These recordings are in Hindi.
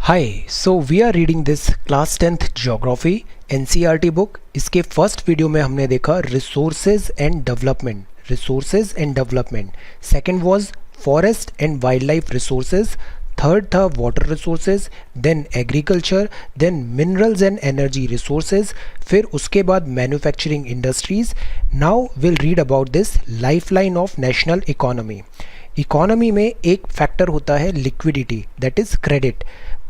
Hi, so we are reading this class 10th Geography NCERT book. इसके फर्स्ट वीडियो में हमने देखा resources and development. Second was forest and wild life resources. Third था water resources, then agriculture, then minerals and energy resources, फिर उसके बाद manufacturing industries. Now will read about this lifeline of national economy. Economy में एक फैक्टर होता है liquidity, that is credit,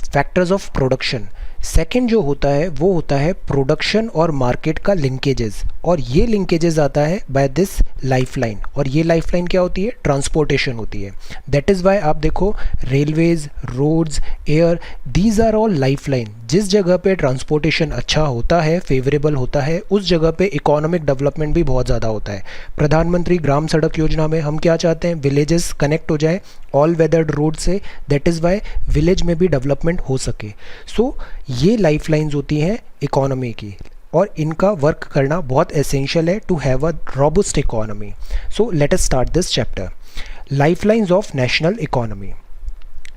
factors of production. Second जो होता है वो होता है प्रोडक्शन और मार्केट का लिंकेजेस, और ये लिंकेजेस आता है बाय दिस लाइफलाइन। और ये लाइफलाइन क्या होती है? ट्रांसपोर्टेशन होती है। दैट इज़ वाई आप देखो railways, roads, air, these are all lifeline. जिस जगह पे ट्रांसपोर्टेशन अच्छा होता है, फेवरेबल होता है, उस जगह पे इकोनॉमिक डेवलपमेंट भी बहुत ज़्यादा होता है। प्रधानमंत्री ग्राम सड़क योजना में हम क्या चाहते हैं? विलेजेस कनेक्ट हो जाए ऑल वेदर्ड रोड से, दैट इज़ वाई विलेज में भी डेवलपमेंट हो सके। सो ये लाइफलाइंस होती हैं इकोनॉमी की, और इनका वर्क करना बहुत एसेंशियल है to have a robust economy. So let us start this chapter. Lifelines of national economy.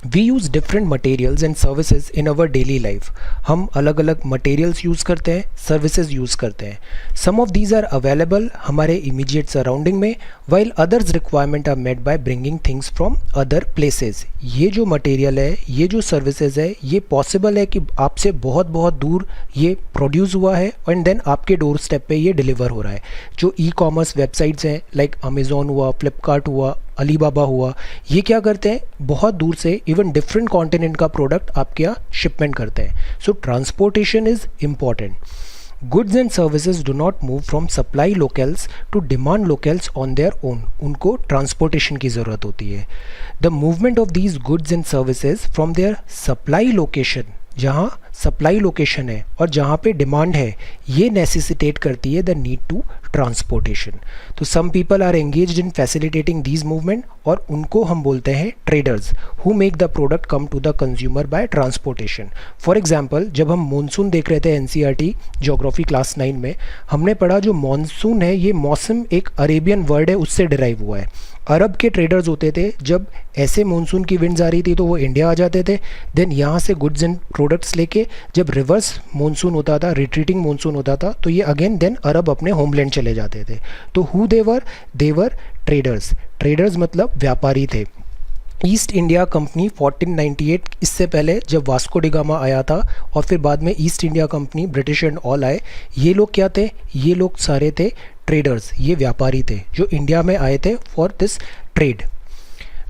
We use different materials and services in our daily life. हम अलग अलग मटेरियल्स यूज़ करते हैं, सर्विसेज यूज़ करते हैं। Some of these are available हमारे इमीडिएट सराउंडिंग में, while others requirement are met by bringing things from other places. ये जो मटेरियल है, ये जो सर्विसेज है, ये पॉसिबल है कि आपसे बहुत बहुत दूर ये प्रोड्यूस हुआ है एंड देन आपके डोर स्टेप पे ये डिलीवर हो रहा है। जो ई कॉमर्स वेबसाइट्स हैं लाइक अमेज़ॉन हुआ, फ्लिपकार्ट हुआ, अलीबाबा हुआ, ये क्या करते हैं? बहुत दूर से इवन डिफरेंट कॉन्टिनेंट का प्रोडक्ट आपके यहाँ शिपमेंट करते हैं। So transportation is important. Goods and services do not move from supply locals to demand locals on their own. उनको ट्रांसपोर्टेशन की ज़रूरत होती है। The movement of these goods and services from their supply location, जहाँ सप्लाई लोकेशन है और जहाँ पे डिमांड है, ये नेसेसिटेट करती है द नीड टू ट्रांसपोर्टेशन। तो some people are engaged in facilitating these movement, और उनको हम बोलते हैं traders who make the product come to the consumer by transportation. For example, जब हम मॉनसून देख रहे थे एनसीईआरटी ज्योग्राफी क्लास 9 में, हमने पढ़ा जो मॉनसून है ये मौसम एक अरेबियन वर्ड है, उससे डिराइव हुआ है। अरब के ट्रेडर्स होते थे, जब ऐसे मॉनसून की विंड्स आ रही थी तो वो इंडिया आ जाते थे, देन यहाँ से गुड्स एंड प्रोडक्ट्स लेके जब रिवर्स मॉनसून होता था, रिट्रीटिंग मॉनसून होता था, तो ये अगेन देन अरब अपने होमलैंड चले जाते थे। तो हु देवर ट्रेडर्स। ट्रेडर्स मतलब व्यापारी थे। ईस्ट इंडिया कंपनी 1498, इससे पहले जब वास्को डिगामा आया था और फिर बाद में east India company, British and all आए, ये लोग क्या थे? ये लोग सारे थे ट्रेडर्स, ये व्यापारी थे जो इंडिया में आए थे for this trade.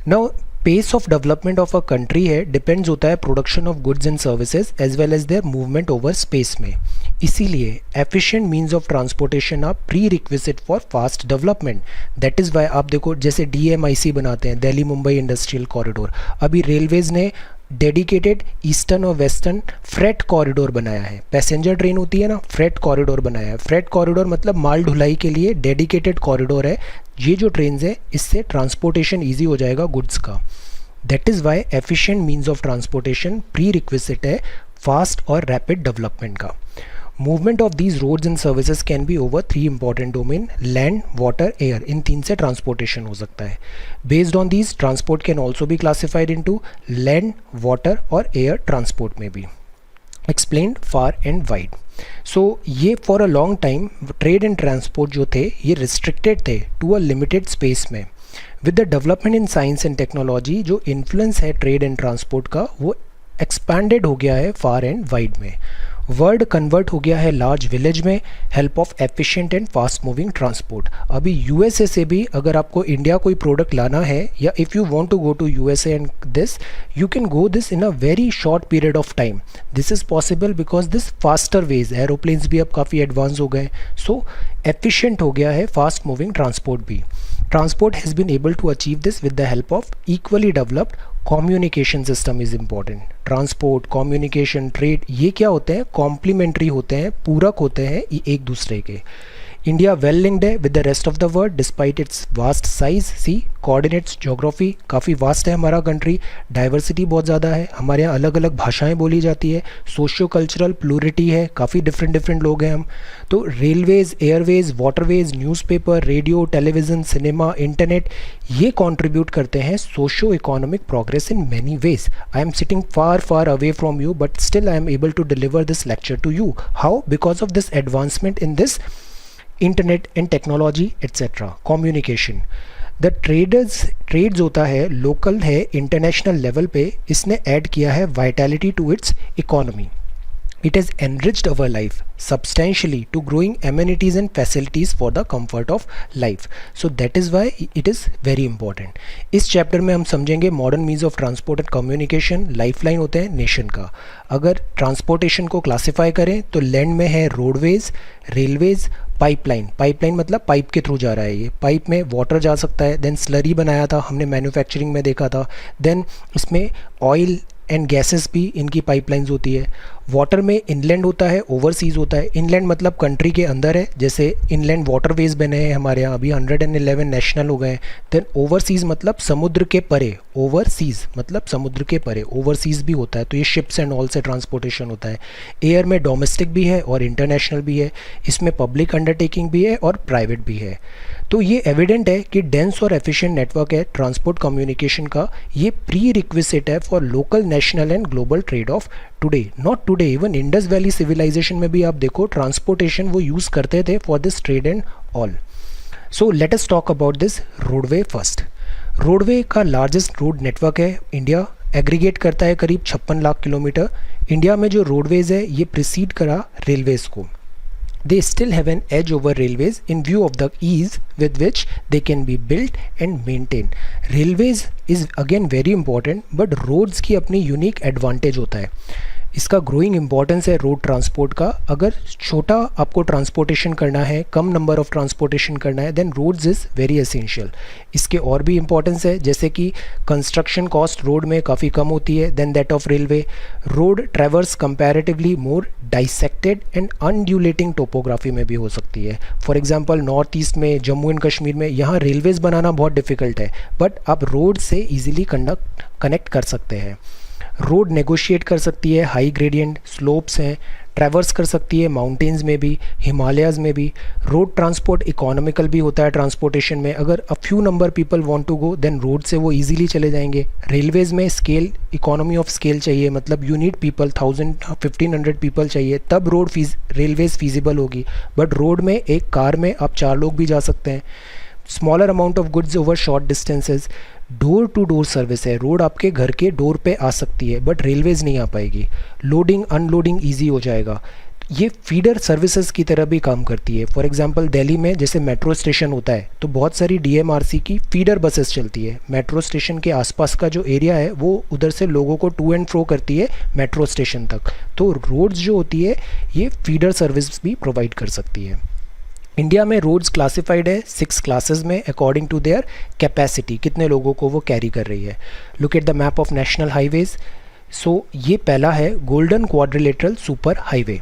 Now pace of development of a country है डिपेंड्स होता है production of goods and services as well as their movement over space में। इसीलिए efficient means of transportation are prerequisite for fast development. That is why आप देखो जैसे DMIC बनाते हैं, दिल्ली मुंबई इंडस्ट्रियल कॉरिडोर, अभी रेलवेज ने डेडिकेटेड ईस्टर्न और वेस्टर्न फ्रेट कॉरिडोर बनाया है। पैसेंजर ट्रेन होती है ना, फ्रेट कॉरिडोर बनाया है। फ्रेट कॉरिडोर मतलब माल ढुलाई के लिए डेडिकेटेड कॉरिडोर है। ये जो ट्रेन है, इससे ट्रांसपोर्टेशन ईजी हो जाएगा गुड्स का। That is why efficient means of transportation prerequisite है फास्ट और रैपिड डेवलपमेंट का। Movement of these roads and services can be over 3 important domain, land, water, air. इन 3 से ट्रांसपोर्टेशन हो सकता है। Based on these transport can also be classified into land, water और एयर ट्रांसपोर्ट में भी। Explained far and wide. So ये for a long time trade and transport जो थे ये रिस्ट्रिक्टेड थे टू अ लिमिटेड स्पेस में। With the development in science and technology, जो इन्फ्लुएंस है ट्रेड एंड ट्रांसपोर्ट का वो एक्सपैंडेड हो गया है फार एंड वाइड में। वर्ड कन्वर्ट हो गया है लार्ज विलेज में, help of efficient and fast moving transport. अभी USA से भी अगर आपको इंडिया कोई प्रोडक्ट लाना है, या if you want to go to USA and this, you can go this in a very short period of time. This is possible because this faster ways, aeroplanes भी अब काफ़ी एडवांस हो गए। सो एफिशिएंट हो गया है फास्ट मूविंग ट्रांसपोर्ट भी। Transport has been able to achieve this with the help of equally developed communication system is important. Transport, communication, trade, ये क्या होते हैं? कॉम्प्लीमेंट्री होते हैं, पूरक होते हैं एक दूसरे के। इंडिया वेल लिंक्ड है with the rest of the world despite its vast size. See coordinates, geography काफ़ी वास्ट है हमारा कंट्री, डाइवर्सिटी बहुत ज़्यादा है, हमारे यहाँ अलग अलग भाषाएं बोली जाती है, सोशियो कल्चरल प्लूरिटी है, काफ़ी डिफरेंट डिफरेंट लोग हैं हम। तो railways, airways, waterways, newspaper, radio, television, cinema, internet, ये कंट्रीब्यूट करते हैं socio economic progress in many ways. I am sitting far far away from you but still I am able to deliver this lecture to you. How? Because of this advancement in this internet and technology etcetera, communication. The trades होता है, लोकल है, इंटरनेशनल लेवल पे इसने ऐड किया है vitality to its economy. It has enriched our life substantially to growing amenities and facilities for the comfort of life. So that is why it is very important. इस चैप्टर में हम समझेंगे modern means of transport and communication. Lifeline होते हैं नेशन का। अगर ट्रांसपोर्टेशन को क्लासिफाई करें तो लैंड में है रोडवेज, रेलवेज, पाइपलाइन। पाइपलाइन मतलब पाइप के थ्रू जा रहा है, ये पाइप में वाटर जा सकता है। देन स्लरी बनाया था हमने, मैन्युफैक्चरिंग में देखा था। देन इसमें ऑयल एंड गैसेस भी इनकी पाइपलाइंस होती है। वाटर में इनलैंड होता है, ओवरसीज़ होता है। इनलैंड मतलब कंट्री के अंदर है, जैसे इनलैंड वाटरवेज बने हैं हमारे यहाँ, अभी 111 नेशनल हो गए हैं। देन ओवरसीज़ मतलब समुद्र के परे, ओवरसीज़ मतलब समुद्र के परे, ओवरसीज़ भी होता है, तो ये शिप्स एंड ऑल से ट्रांसपोर्टेशन होता है। एयर में डोमेस्टिक भी है और इंटरनेशनल भी है, इसमें पब्लिक अंडरटेकिंग भी है और प्राइवेट भी है। तो ये एविडेंट है कि डेंस और एफिशिएंट नेटवर्क है ट्रांसपोर्ट कम्युनिकेशन का, ये प्री रिक्विजिट है for local, national and global trade of today. Not today, even Indus valley civilization में भी आप देखो ट्रांसपोर्टेशन वो यूज़ करते थे for this trade and all. So let us talk about this roadway first. Roadway का लार्जेस्ट रोड नेटवर्क है इंडिया, एग्रीगेट करता है करीब 56 लाख किलोमीटर। इंडिया में जो रोडवेज है ये प्रिसीड करा रेलवेज को। They still have an edge over railways in view of the ease with which they can be built and maintained. Railways is again very important, but roads की अपनी unique advantage होता है। इसका ग्रोइंग इंपॉर्टेंस है रोड ट्रांसपोर्ट का। अगर छोटा आपको ट्रांसपोर्टेशन करना है, कम नंबर ऑफ ट्रांसपोर्टेशन करना है, then roads is very essential. इसके और भी इंपॉर्टेंस है, जैसे कि कंस्ट्रक्शन कॉस्ट रोड में काफ़ी कम होती है than that of railway. Road traverse comparatively more dissected and undulating topography में भी हो सकती है। फॉर एग्जांपल नॉर्थ ईस्ट में, जम्मू एंड कश्मीर में, यहाँ रेलवेज़ बनाना बहुत डिफ़िकल्ट है, बट आप रोड से ईजिली कनेक्ट कर सकते हैं। रोड नेगोशिएट कर सकती है, हाई ग्रेडियंट स्लोप्स हैं, ट्रैवर्स कर सकती है माउंटेन्स में भी, हिमालयाज़ में भी। रोड ट्रांसपोर्ट इकोनॉमिकल भी होता है ट्रांसपोर्टेशन में। अगर a few number people want to go then road से वो इजीली चले जाएंगे। रेलवेज़ में स्केल, इकोनॉमी ऑफ स्केल चाहिए, मतलब यू नीड पीपल, 1500 पीपल चाहिए, तब रेलवेज़ फीजिबल होगी। बट रोड में एक कार में आप 4 लोग भी जा सकते हैं। Smaller amount of goods over short distances. Door to door service है, रोड आपके घर के डोर पे आ सकती है बट रेलवेज़ नहीं आ पाएगी। लोडिंग अनलोडिंग ईजी हो जाएगा। ये फीडर सर्विसेज की तरह भी काम करती है। फॉर एग्जांपल दिल्ली में जैसे मेट्रो स्टेशन होता है तो बहुत सारी DMRC की फीडर बसेस चलती है। मेट्रो स्टेशन के आसपास का जो एरिया है वो उधर से लोगों को टू एंड फ्रो करती है मेट्रो स्टेशन तक। तो रोड्स जो होती है ये फीडर सर्विस भी प्रोवाइड कर सकती है। इंडिया में रोड्स क्लासिफाइड है 6 क्लासेस में अकॉर्डिंग टू देयर कैपेसिटी, कितने लोगों को वो कैरी कर रही है। Look at the map of national highways. So ये पहला है गोल्डन क्वाड्रिलेटरल सुपर हाईवे।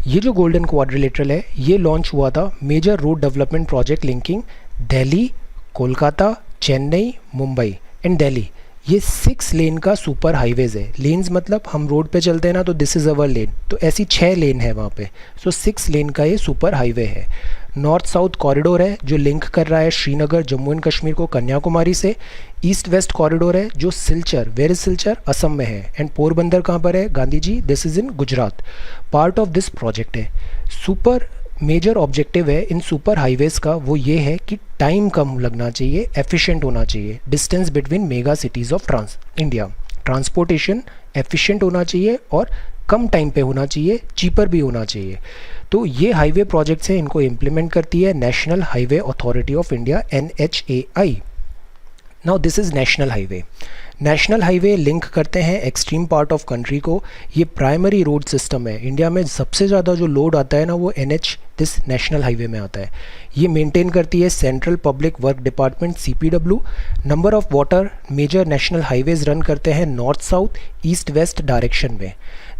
ये जो गोल्डन क्वाड्रिलेटरल है ये लॉन्च हुआ था major road development project linking Delhi, Kolkata, Chennai, Mumbai and Delhi. ये 6 लेन का सुपर हाईवेज है। लेन्स मतलब हम रोड पे चलते हैं ना, तो दिस इज़ अवर लेन, तो ऐसी 6 लेन है वहाँ पे। सो 6 लेन का ये सुपर हाईवे है। नॉर्थ साउथ कॉरिडोर है जो लिंक कर रहा है श्रीनगर, जम्मू एंड कश्मीर को कन्याकुमारी से। ईस्ट वेस्ट कॉरिडोर है जो सिलचर, वेर इज सिलचर, असम में है। एंड पोरबंदर कहाँ पर है? Gandhi ji, this is in Gujarat. Part of this project है। सुपर मेजर ऑब्जेक्टिव है इन सुपर हाईवेज का वो ये है कि टाइम कम लगना चाहिए, एफिशिएंट होना चाहिए। Distance between mega cities of India, transportation efficient होना चाहिए और कम टाइम पे होना चाहिए, चीपर भी होना चाहिए। तो ये हाईवे प्रोजेक्ट्स हैं, इनको इम्प्लीमेंट करती है national highway authority of India, NHAI। Now this is national highway. National highway link करते हैं एक्सट्रीम पार्ट ऑफ कंट्री को। ये प्राइमरी रोड सिस्टम है। इंडिया में सबसे ज़्यादा जो लोड आता है ना वो दिस नेशनल हाईवे में आता है। ये मेंटेन करती है central public work department, CPW। Number of water measure national highways run करते हैं north south, east west direction में।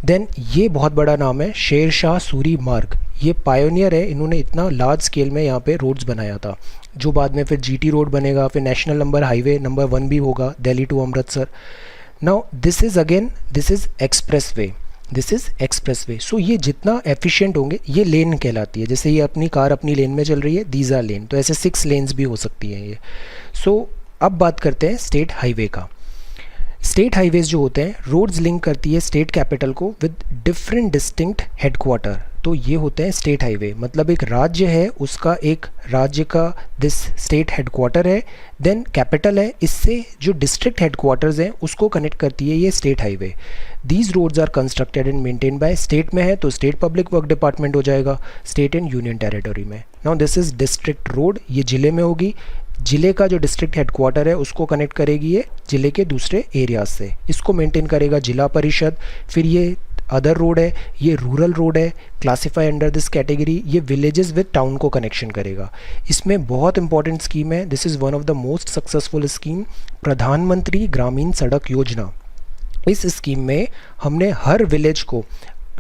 देन ये बहुत बड़ा नाम है शेर शाह सूरी मार्ग, ये पायोनियर है, इन्होंने इतना लार्ज स्केल में यहाँ पे रोड्स बनाया था, जो बाद में फिर जीटी रोड बनेगा, फिर नेशनल नंबर हाईवे नंबर 1 भी होगा Delhi to Amritsar. Now this is expressway, this is expressway. So ये जितना एफिशिएंट होंगे, ये लेन कहलाती है, जैसे ये अपनी कार अपनी लेन में चल रही है, दीज आर लेन, तो ऐसे 6 लेन्स भी हो सकती हैं ये। सो अब बात करते हैं स्टेट हाईवे का। स्टेट हाईवेज जो होते हैं, रोड्स लिंक करती है स्टेट कैपिटल को विद डिफरेंट डिस्टिंक्ट हेडक्वार्टर, तो ये होते हैं स्टेट हाईवे। मतलब एक राज्य है, उसका एक राज्य का दिस स्टेट हेडक्वार्टर है, देन कैपिटल है, इससे जो डिस्ट्रिक्ट हेडक्वार्टर्स हैं उसको कनेक्ट करती है ये state highway. These roads are constructed and maintain by state में है तो स्टेट पब्लिक वर्क डिपार्टमेंट हो जाएगा, स्टेट एंड यूनियन टेरिटरी में। Now this is district road, ये ज़िले में होगी, ज़िले का जो डिस्ट्रिक्ट हेडक्वार्टर है उसको कनेक्ट करेगी ये ज़िले के दूसरे एरियाज से, इसको मेंटेन करेगा जिला परिषद। फिर ये अदर रोड है, ये रूरल रोड है, क्लासीफाई अंडर दिस कैटेगरी, ये विलेजेस विद टाउन को कनेक्शन करेगा। इसमें बहुत इंपॉर्टेंट स्कीम है, this is one of the most successful scheme, प्रधानमंत्री ग्रामीण सड़क योजना। इस स्कीम में हमने हर विलेज को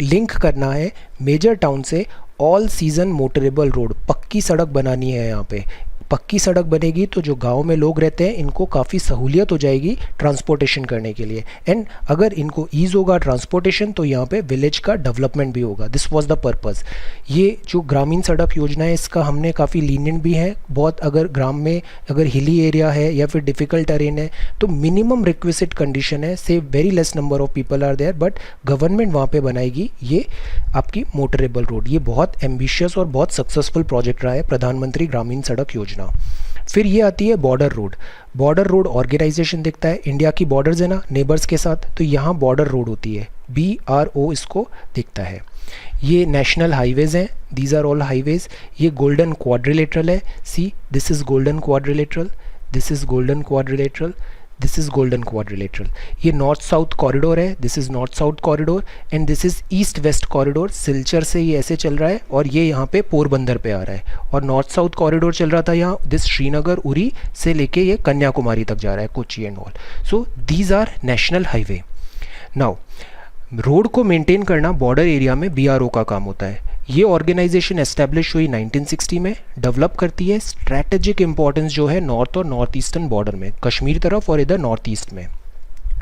लिंक करना है मेजर टाउन से, ऑल सीजन मोटरेबल रोड, पक्की सड़क बनानी है यहाँ पे। पक्की सड़क बनेगी तो जो गांव में लोग रहते हैं इनको काफ़ी सहूलियत हो जाएगी ट्रांसपोर्टेशन करने के लिए, एंड अगर इनको ईज़ होगा ट्रांसपोर्टेशन तो यहाँ पे विलेज का डेवलपमेंट भी होगा। This was the purpose. ये जो ग्रामीण सड़क योजना है इसका हमने काफ़ी लीनियंट भी है बहुत, अगर ग्राम में अगर हिली एरिया है या फिर डिफ़िकल्ट टेरेन है तो मिनिमम रिक्विजिट कंडीशन है, से very less number of people are there, but government वहाँ पे बनाएगी ये आपकी मोटरेबल रोड। ये बहुत एम्बिशियस और बहुत सक्सेसफुल प्रोजेक्ट रहा है प्रधानमंत्री ग्रामीण सड़क योजना। फिर ये आती है border road. Border road organisation दिखता है, इंडिया की बॉर्डर्स है ना नेबर्स के साथ, तो यहाँ बॉर्डर रोड होती है, BRO इसको दिखता है। ये नेशनल हाईवेज हैं, दीज आर ऑल हाईवेज। ये गोल्डन क्वाड्रिलेटरल है, see this is golden quadrilateral, this is golden quadrilateral, this is golden quadrilateral. ये नॉर्थ साउथ कॉरिडोर है, this is north south corridor, and this is east west corridor. Silchar से ये ऐसे चल रहा है और ये यहाँ पे पोरबंदर पे आ रहा है, और नॉर्थ साउथ कॉरिडोर चल रहा था यहाँ दिस श्रीनगर उरी से लेके ये कन्याकुमारी तक जा रहा है, Kochi and all. So these are national highway. Now road को मेंटेन करना बॉर्डर एरिया में BRO का काम होता है। ये ऑर्गेनाइजेशन एस्टेब्लिश हुई 1960 में, डेवलप करती है स्ट्रैटेजिक इंपॉर्टेंस जो है नॉर्थ और नॉर्थ ईस्टर्न बॉर्डर में, कश्मीर तरफ और इधर नॉर्थ ईस्ट में।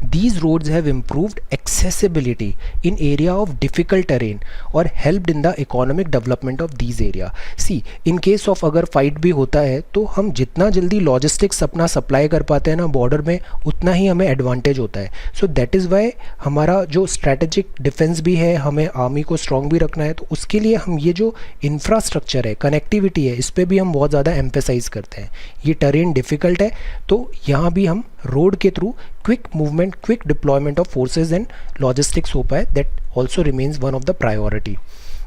These roads have improved accessibility in area of difficult terrain or helped in the economic development of these area. See, in case of अगर फाइट भी होता है तो हम जितना जल्दी लॉजिस्टिक्स अपना सप्लाई कर पाते हैं ना बॉर्डर में, उतना ही हमें एडवांटेज होता है। सो दैट इज़ वाई हमारा जो स्ट्रैटेजिक डिफेंस भी है, हमें आर्मी को स्ट्रॉन्ग भी रखना है, तो उसके लिए हम ये जो इंफ्रास्ट्रक्चर है, कनेक्टिविटी है, इस पर भी हम बहुत ज़्यादा एम्फेसाइज करते हैं। ये टेरेन डिफ़िकल्ट है तो यहाँ भी हम रोड के through quick movement, quick deployment of forces and logistics हो पाए, that also remains one of the priority.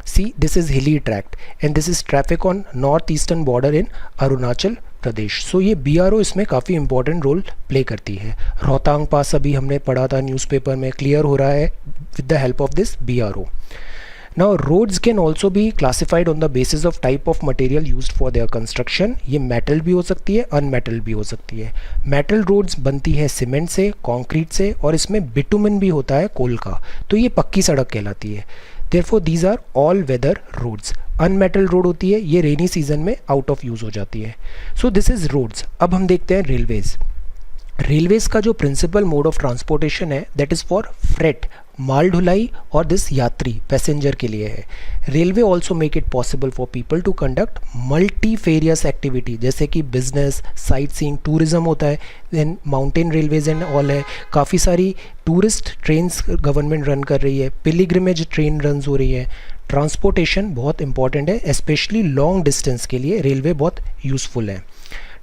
See, this is hilly tract and this is traffic on north eastern border in Arunachal Pradesh. So ये BRO इसमें काफ़ी इंपॉर्टेंट रोल प्ले करती है। रोहतांग पास अभी हमने पढ़ा था न्यूज़पेपर में, क्लियर हो रहा है with the help of this BRO। Now roads can also be classified on the basis of type of material used for their construction। ये मेटल भी हो सकती है, अनमेटल भी हो सकती है। मेटल रोड्स बनती है सीमेंट से, कंक्रीट से, और इसमें बिटुमिन भी होता है कोल का, तो ये पक्की सड़क कहलाती है। Therefore these are all weather roads। Unmetalled road होती है, ये रेनी सीजन में आउट ऑफ यूज़ हो जाती है। So this is roads. अब हम देखते हैं रेलवेज़। रेलवेज़ का जो प्रिंसिपल मोड ऑफ ट्रांसपोर्टेशन है दैट इज़ फॉर फ्रेट, माल ढुलाई, और दिस यात्री पैसेंजर के लिए है। Railway also make it possible for people to conduct multifarious activity, जैसे कि बिजनेस, साइट सीइंग, टूरिज्म होता है, then mountain railways and all है। काफ़ी सारी टूरिस्ट ट्रेन्स गवर्नमेंट रन कर रही है, पिलिग्रिमेज ट्रेन रन हो रही है। ट्रांसपोर्टेशन बहुत इंपॉर्टेंट है, स्पेशली लॉन्ग डिस्टेंस के लिए रेलवे बहुत यूज़फुल है।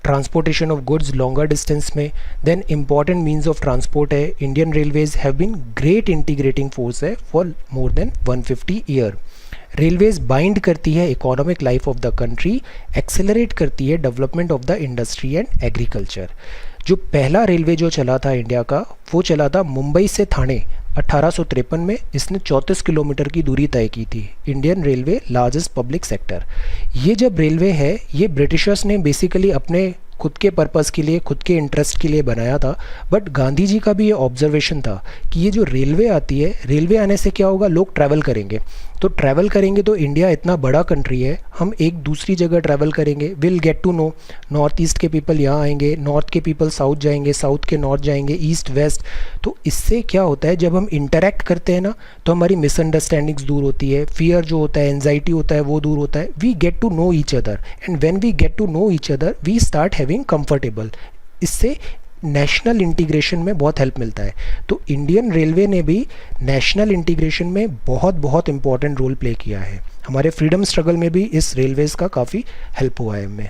Transportation of goods longer distance में, then important means of transport है। Indian railways have been great integrating force है for more than 150 year. Railways bind करती है economic life of the country, accelerate करती है development of the industry and agriculture. जो पहला रेलवे जो चला था इंडिया का, वो चला था मुंबई से थाने 1853 में। इसने 34 किलोमीटर की दूरी तय की थी। Indian railway largest public sector. ये जब रेलवे है, ये ब्रिटिशर्स ने बेसिकली अपने खुद के पर्पस के लिए, खुद के इंटरेस्ट के लिए बनाया था। बट गांधी जी का भी ये ऑब्जर्वेशन था कि ये जो रेलवे आती है, रेलवे आने से क्या होगा, लोग ट्रैवल करेंगे। तो ट्रैवल करेंगे तो इंडिया इतना बड़ा कंट्री है, हम एक दूसरी जगह ट्रैवल करेंगे, will get to know, north east के पीपल यहाँ आएंगे, नॉर्थ के पीपल साउथ जाएंगे, साउथ के नॉर्थ जाएंगे, ईस्ट वेस्ट। तो इससे क्या होता है, जब हम इंटरेक्ट करते हैं ना, तो हमारी मिसअंडरस्टैंडिंग्स दूर होती है, फियर जो होता है, एंजाइटी होता है, वो दूर होता है। We get to know each other, and when we get to know each other we start having comfortable. इससे नेशनल इंटीग्रेशन में बहुत हेल्प मिलता है। तो इंडियन रेलवे ने भी नेशनल इंटीग्रेशन में बहुत बहुत इंपॉर्टेंट रोल प्ले किया है। हमारे फ्रीडम स्ट्रगल में भी इस रेलवेज़ का काफ़ी हेल्प हुआ है हमें।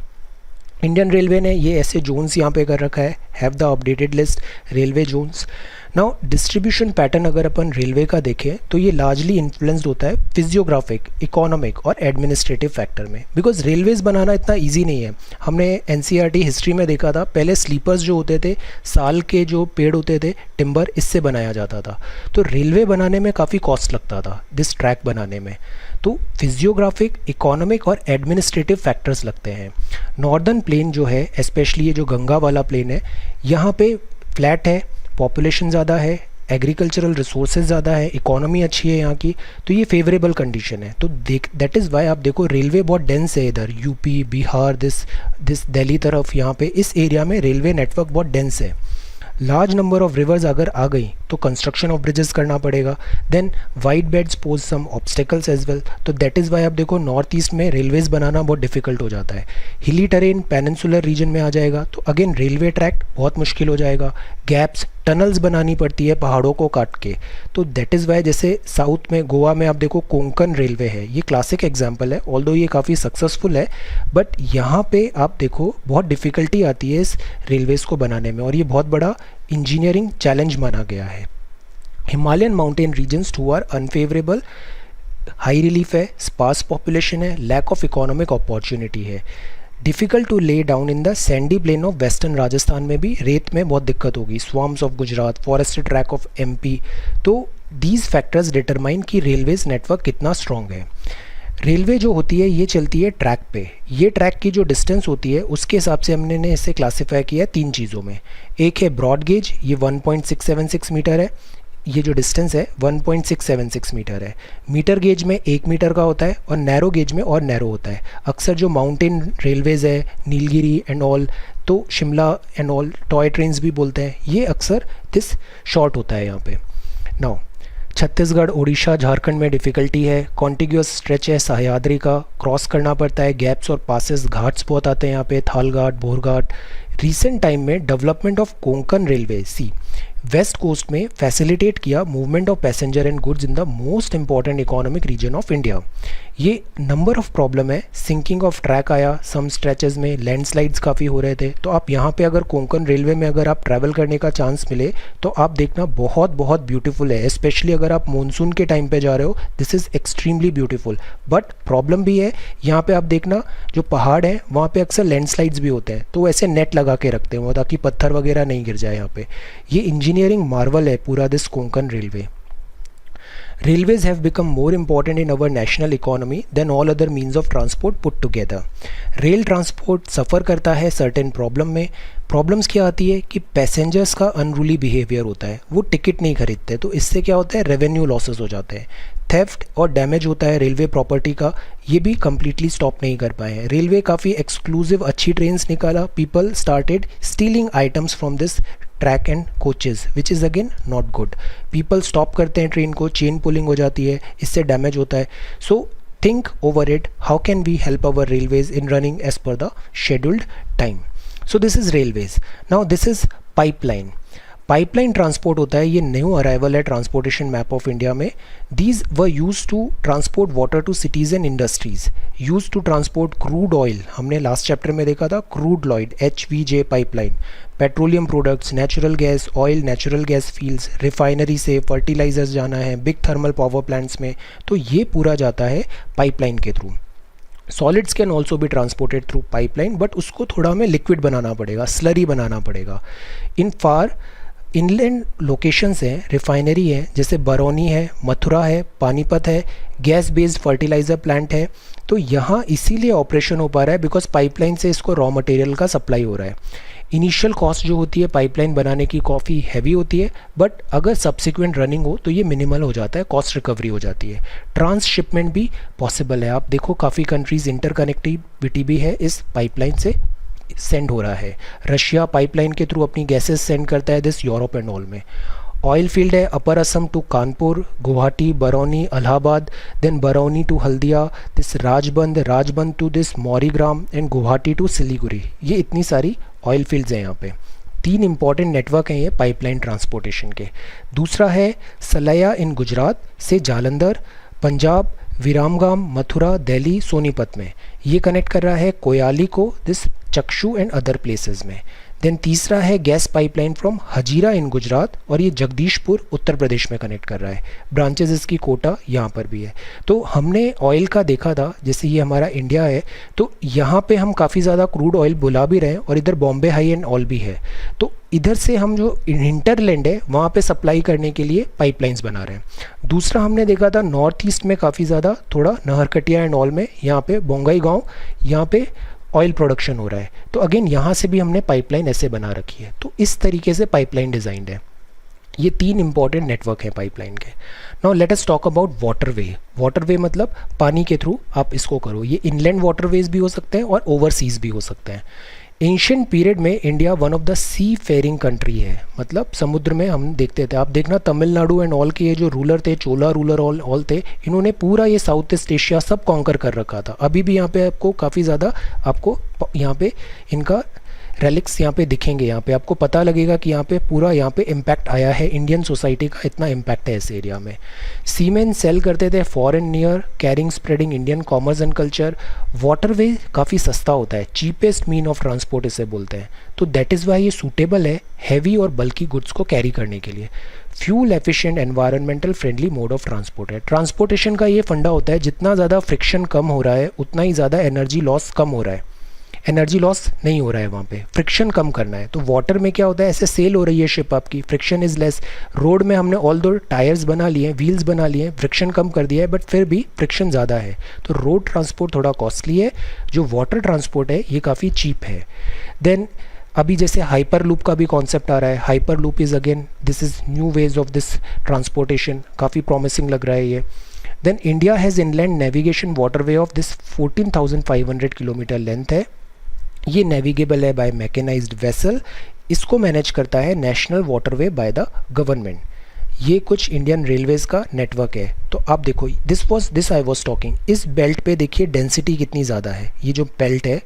इंडियन रेलवे ने ये ऐसे जोन्स यहाँ पे कर रखा है, have the updated list railway zones. Now distribution pattern अगर अपन रेलवे का देखें तो ये लार्जली इन्फ्लुएंस्ड होता है फिजियोग्राफिक, इकोनॉमिक और एडमिनिस्ट्रेटिव फैक्टर में, बिकॉज रेलवेज़ बनाना इतना ईजी नहीं है। हमने एनसीईआरटी हिस्ट्री में देखा था, पहले स्लीपर्स जो होते थे, साल के जो पेड़ होते थे टिम्बर, इससे बनाया जाता था। तो रेलवे बनाने में काफ़ी कॉस्ट लगता था दिस ट्रैक बनाने में। तो फिजियोग्राफिक, इकोनॉमिक और एडमिनिस्ट्रेटिव फैक्टर्स लगते हैं। नॉर्दर्न प्लेन जो है, स्पेशली ये जो गंगा वाला प्लेन है, यहाँ पे फ्लैट है, पॉपुलेशन ज़्यादा है, एग्रीकल्चरल रिसोर्सेज ज़्यादा है, इकोनॉमी अच्छी है यहाँ की, तो ये फेवरेबल कंडीशन है। तो दैट इज़ वाई आप देखो रेलवे बहुत डेंस है इधर, यूपी, बिहार, दिस दिल्ली तरफ, यहाँ पे इस एरिया में रेलवे नेटवर्क बहुत डेंस है। लार्ज नंबर ऑफ रिवर्स अगर आ गई तो कंस्ट्रक्शन ऑफ ब्रिजेस करना पड़ेगा, देन वाइड बेड्स पोज सम ऑब्स्टेकल्स एज वेल। तो दैट इज़ वाई आप देखो नॉर्थ ईस्ट में रेलवेज़ बनाना बहुत डिफिकल्ट हो जाता है। हिली टेरेन पेनिनसुलर रीजन में आ जाएगा तो अगेन रेलवे ट्रैक बहुत मुश्किल हो जाएगा। गैप्स, टनल्स बनानी पड़ती है पहाड़ों को काट के। तो दैट इज़ वाई जैसे साउथ में, गोवा में आप देखो कोंकण रेलवे है, ये क्लासिक एग्जांपल है, ऑल्दो ये काफ़ी सक्सेसफुल है, बट यहाँ पे आप देखो बहुत डिफ़िकल्टी आती है इस रेलवेज़ को बनाने में, और ये बहुत बड़ा इंजीनियरिंग चैलेंज माना गया है। Himalayan mountain regions too are unfavourable, high relief है, स्पार्स पॉपुलेशन है, लैक ऑफ इकोनॉमिक अपॉर्चुनिटी है, difficult to lay down in the sandy plain of western Rajasthan में भी रेत में बहुत दिक्कत होगी, swamps of Gujarat, forested track of MP. तो दीज फैक्टर्स डिटरमाइन कि रेलवेज नेटवर्क कितना स्ट्रॉन्ग है। रेलवे जो होती है ये चलती है ट्रैक पे, ये ट्रैक की जो डिस्टेंस होती है उसके हिसाब से हमने इसे क्लासीफाई किया है 3 चीज़ों में। एक है ब्रॉड गेज, ये 1.676 मीटर है, ये जो डिस्टेंस है 1.676 मीटर है। मीटर गेज में 1 मीटर का होता है और नैरो गेज में और नैरो होता है। अक्सर जो माउंटेन रेलवेज़ है, नीलगिरी एंड ऑल, तो Shimla and all, toy trains भी बोलते हैं, ये अक्सर दिस शॉर्ट होता है यहाँ पे। नाउ छत्तीसगढ़, उड़ीसा, झारखंड में डिफ़िकल्टी है, कॉन्टिग्यूस स्ट्रेच है सह्याद्री का, क्रॉस करना पड़ता है, गैप्स और पासेस, घाट्स बहुत आते हैं यहाँ पे, थाल घाट, भोर घाट। रिसेंट टाइम में development of Konkan railway see west coast में फैसिलिटेट किया movement of passenger and goods in the most important economic region of India. ये नंबर ऑफ प्रॉब्लम है, सिंकिंग ऑफ ट्रैक आया, सम स्ट्रेचेस में लैंडस्लाइड्स काफ़ी हो रहे थे। तो आप यहाँ पे अगर कोंकण रेलवे में अगर आप ट्रैवल करने का चांस मिले तो आप देखना बहुत बहुत ब्यूटीफुल है, स्पेशली अगर आप मानसून के टाइम पे जा रहे हो, this is extremely beautiful. But problem भी है यहाँ पे, आप देखना जो पहाड़ है वहाँ पे अक्सर लैंडस्लाइड्स भी होते हैं, तो ऐसे नेट लगा के रखते हैं ताकि पत्थर वगैरह नहीं गिर जाए यहाँ पे। ये इंजीनियरिंग मार्वल है पूरा this Konkan railway. Railways have become more important in our national economy than all other means of transport put together. Rail transport suffer करता है सर्टेन प्रॉब्लम में। प्रॉब्लम्स क्या आती है कि पैसेंजर्स का अनरूली बिहेवियर होता है, वो टिकट नहीं खरीदते, तो इससे क्या होता है, रेवेन्यू लॉसेस हो जाते हैं। थेफ्ट और डैमेज होता है रेलवे प्रॉपर्टी का, ये भी कम्प्लीटली स्टॉप नहीं कर पाए हैं। रेलवे काफ़ी एक्सक्लूसिव अच्छी ट्रेन्स निकाला, people started stealing items from this track and coaches which is again not good. People stop करते हैं ट्रेन को, चेन पुलिंग हो जाती है, इससे डैमेज होता है। सो think over it, how can we help our railways in running as per the scheduled time. So this is railways. Now this is pipeline. Pipeline transport होता है, ये न्यू अराइवल है ट्रांसपोर्टेशन मैप ऑफ इंडिया में। These were use to transport water to cities and industries, use to transport crude oil, हमने लास्ट चैप्टर में देखा था क्रूड लॉइड HVJ pipeline, petroleum products, natural gas, oil, natural gas fields, refinery से फर्टिलाइजर्स जाना है, बिग थर्मल पावर प्लांट्स में, तो ये पूरा जाता है पाइपलाइन के through. Solids can also be transported through pipeline, but उसको थोड़ा हमें लिक्विड बनाना पड़ेगा, स्लरी बनाना पड़ेगा। इन फार इनलैंड लोकेशंस हैं, रिफाइनरी है, जैसे बरौनी है, मथुरा है, पानीपत है, गैस बेस्ड फर्टिलाइज़र प्लांट है। तो यहाँ इसीलिए ऑपरेशन हो पा रहा है बिकॉज पाइपलाइन से इसको रॉ मटेरियल का सप्लाई हो रहा है। इनिशियल कॉस्ट जो होती है पाइपलाइन बनाने की काफ़ी हैवी होती है, बट अगर सब्सिक्वेंट रनिंग हो तो ये मिनिमल हो जाता है, कॉस्ट रिकवरी हो जाती है। ट्रांसशिपमेंट भी पॉसिबल है। आप देखो काफ़ी कंट्रीज़ इंटरकनेक्टिविटी भी है इस पाइपलाइन से सेंड हो रहा है। रशिया पाइपलाइन के थ्रू अपनी गैसेस सेंड करता है दिस यूरोप एंड ऑल में। ऑयल फील्ड है upper Assam to Kanpur, Guwahati, Barauni, Allahabad, then Barauni to Haldia, this Rajbandh to this Maurigram and Guwahati to Siliguri. ये इतनी सारी ऑयल फील्ड्स हैं यहाँ पे। 3 इंपॉर्टेंट नेटवर्क हैं ये पाइपलाइन ट्रांसपोर्टेशन के। दूसरा है सलैया इन गुजरात से जालंधर, पंजाब, विरामगाम, मथुरा, दिल्ली, सोनीपत में। ये कनेक्ट कर रहा है कोयाली को दिस चक्षु एंड अदर प्लेसेस में। देन तीसरा है गैस पाइपलाइन फ्रॉम हजीरा इन गुजरात, और ये जगदीशपुर उत्तर प्रदेश में कनेक्ट कर रहा है। ब्रांचेस इसकी कोटा यहाँ पर भी है। तो हमने ऑयल का देखा था, जैसे ये हमारा इंडिया है, तो यहाँ पे हम काफ़ी ज़्यादा क्रूड ऑयल बुला भी रहे हैं, और इधर बॉम्बे हाई एंड ऑल भी है। तो इधर से हम जो हिंटरलैंड है वहाँ पे सप्लाई करने के लिए पाइपलाइंस बना रहे हैं। दूसरा हमने देखा था नॉर्थ ईस्ट में काफ़ी ज़्यादा, थोड़ा नहरकटिया एंड ऑल में, यहाँ पे बोंगई गाँव, यहाँ पे ऑयल प्रोडक्शन हो रहा है। तो अगेन यहाँ से भी हमने पाइपलाइन ऐसे बना रखी है। तो इस तरीके से पाइपलाइन डिज़ाइंड है। ये 3 इंपॉर्टेंट नेटवर्क हैं पाइपलाइन के। Now let us talk about waterway. Waterway मतलब पानी के थ्रू आप इसको करो। ये इनलैंड वाटरवेज भी हो सकते हैं और ओवरसीज भी हो सकते हैं। एंशियंट पीरियड में India one of the seafaring country है, मतलब समुद्र में हम देखते थे। आप देखना तमिलनाडु एंड ऑल के ये जो रूलर थे, चोला रूलर ऑल थे, इन्होंने पूरा ये साउथ ईस्ट एशिया सब कॉन्कर कर रखा था। अभी भी यहाँ पे आपको काफ़ी ज़्यादा आपको यहाँ पे इनका रेलिक्स यहाँ पे दिखेंगे। यहाँ पे आपको पता लगेगा कि यहाँ पे पूरा यहाँ पे इम्पैक्ट आया है, इंडियन सोसाइटी का इतना इम्पैक्ट है इस एरिया में। सीमेन सेल करते थे foreign near carrying spreading Indian commerce and culture. Waterway काफ़ी सस्ता होता है, चीपेस्ट मीन ऑफ ट्रांसपोर्ट इसे बोलते हैं। तो दैट इज़ वाई ये सूटेबल है हैवी और बल्कि गुड्स को कैरी करने के लिए। Fuel efficient environmental friendly mode of transport है। ट्रांसपोर्टेशन का ये फंडा होता है, जितना ज़्यादा फ्रिक्शन कम हो रहा है उतना ही ज़्यादा एनर्जी लॉस कम हो रहा है। एनर्जी लॉस नहीं हो रहा है वहाँ पे, फ्रिक्शन कम करना है। तो वाटर में क्या होता है, ऐसे सेल हो रही है शिप आपकी, फ्रिक्शन इज़ लेस। रोड में हमने ऑल दो टायर्स बना लिए, व्हील्स बना लिए, फ्रिक्शन कम कर दिया है, बट फिर भी फ्रिक्शन ज़्यादा है। तो रोड ट्रांसपोर्ट थोड़ा कॉस्टली है, जो वाटर ट्रांसपोर्ट है ये काफ़ी चीप है। देन अभी जैसे हाइपर लूप का भी कॉन्सेप्ट आ रहा है। Hyperloop is again this is new ways of this transportation, काफ़ी प्रॉमिसिंग लग रहा है ये। Then India has inland navigation waterway of this 14,500 kilometre length है। ये नेविगेबल है बाय मैकेनाइज्ड वेसल। इसको मैनेज करता है national waterway by the government. ये कुछ इंडियन रेलवेज का नेटवर्क है। तो आप देखो दिस आई वाज टॉकिंग, इस बेल्ट पे देखिए डेंसिटी कितनी ज़्यादा है। ये जो बेल्ट है